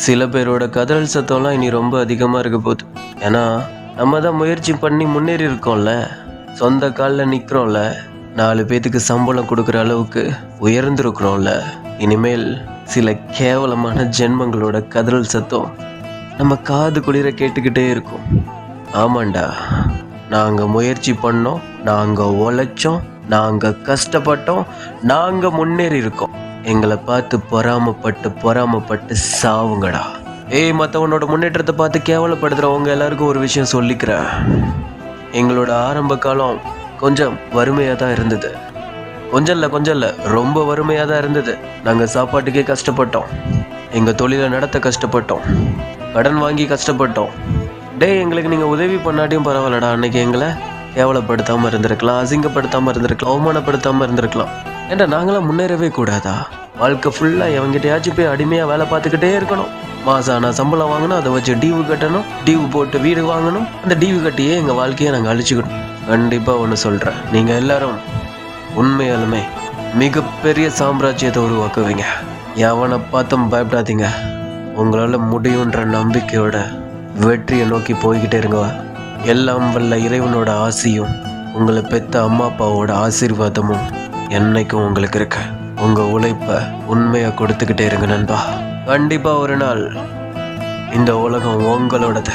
சில பேரோட கதறல் சத்தம்லாம் இனி ரொம்ப அதிகமாக இருக்க போகுது. ஏன்னா நம்ம தான் முயற்சி பண்ணி முன்னேறி இருக்கோம்ல, சொந்த காலில் நிற்கிறோம்ல, 4 பேத்துக்கு சம்பளம் கொடுக்குற அளவுக்கு உயர்ந்திருக்கிறோம்ல. இனிமேல் சில கேவலமான ஜென்மங்களோட கதறல் சத்தம் நம்ம காது குளிர கேட்டுக்கிட்டே இருக்கும். ஆமாண்டா, நாங்கள் முயற்சி பண்ணோம், நாங்கள் உழைச்சோம், நாங்கள் கஷ்டப்பட்டோம், நாங்கள் முன்னேறி இருக்கோம். எங்களை பார்த்து பொறாமப்பட்டு சாவுங்கடா. ஏய், மற்றவனோட முன்னேற்றத்தை பார்த்து கேவலப்படுத்துகிறவங்க எல்லாருக்கும் ஒரு விஷயம் சொல்லிக்கிறேன். எங்களோட ஆரம்ப காலம் கொஞ்சம் வறுமையாக தான் இருந்தது. கொஞ்சம் இல்லை, ரொம்ப வறுமையாக தான் இருந்தது. நாங்கள் சாப்பாட்டுக்கே கஷ்டப்பட்டோம், எங்கள் தொழிலை நடத்த கஷ்டப்பட்டோம், கடன் வாங்கி கஷ்டப்பட்டோம். எங்களுக்கு நீங்கள் உதவி பண்ணாட்டியும் பரவாயில்லடா, அன்னைக்கு எங்களை கேவலப்படுத்தாமல் இருந்திருக்கலாம், அசிங்கப்படுத்தாமல் இருந்திருக்கலாம், அவமானப்படுத்தாமல் இருந்திருக்கலாம். ஏன்டா நாங்களாம் முன்னேறவே கூடாதா? வாழ்க்கை ஃபுல்லாக எவங்கிட்டையாச்சும் போய் அடிமையாக வேலை பார்த்துக்கிட்டே இருக்கணும். மாதம் ஆனால் சம்பளம் வாங்கணும், அதை வச்சு டியூ கட்டணும், டியூ போட்டு வீடு வாங்கணும், அந்த டியூ கட்டியே எங்கள் வாழ்க்கையை நாங்கள் அழிச்சுக்கணும். கண்டிப்பாக ஒன்று சொல்கிறேன், நீங்கள் எல்லாரும் உண்மையாலுமே மிகப்பெரிய சாம்ராஜ்யத்தை உருவாக்குவீங்க. எவனை பார்த்தும் பயப்படாதீங்க. உங்களால் முடியுன்ற நம்பிக்கையோட வெற்றியை நோக்கி போய்கிட்டே இருங்க. எல்லாம் வல்ல இறைவனோட ஆசையும் உங்களை பெற்ற அம்மா அப்பாவோட ஆசீர்வாதமும் என்னைக்கும் உங்களுக்கு இருக்கு. உங்கள் உழைப்பை உண்மையாக கொடுத்துக்கிட்டே இருங்க நண்பா. கண்டிப்பாக ஒரு நாள் இந்த உலகம் உங்களோடது.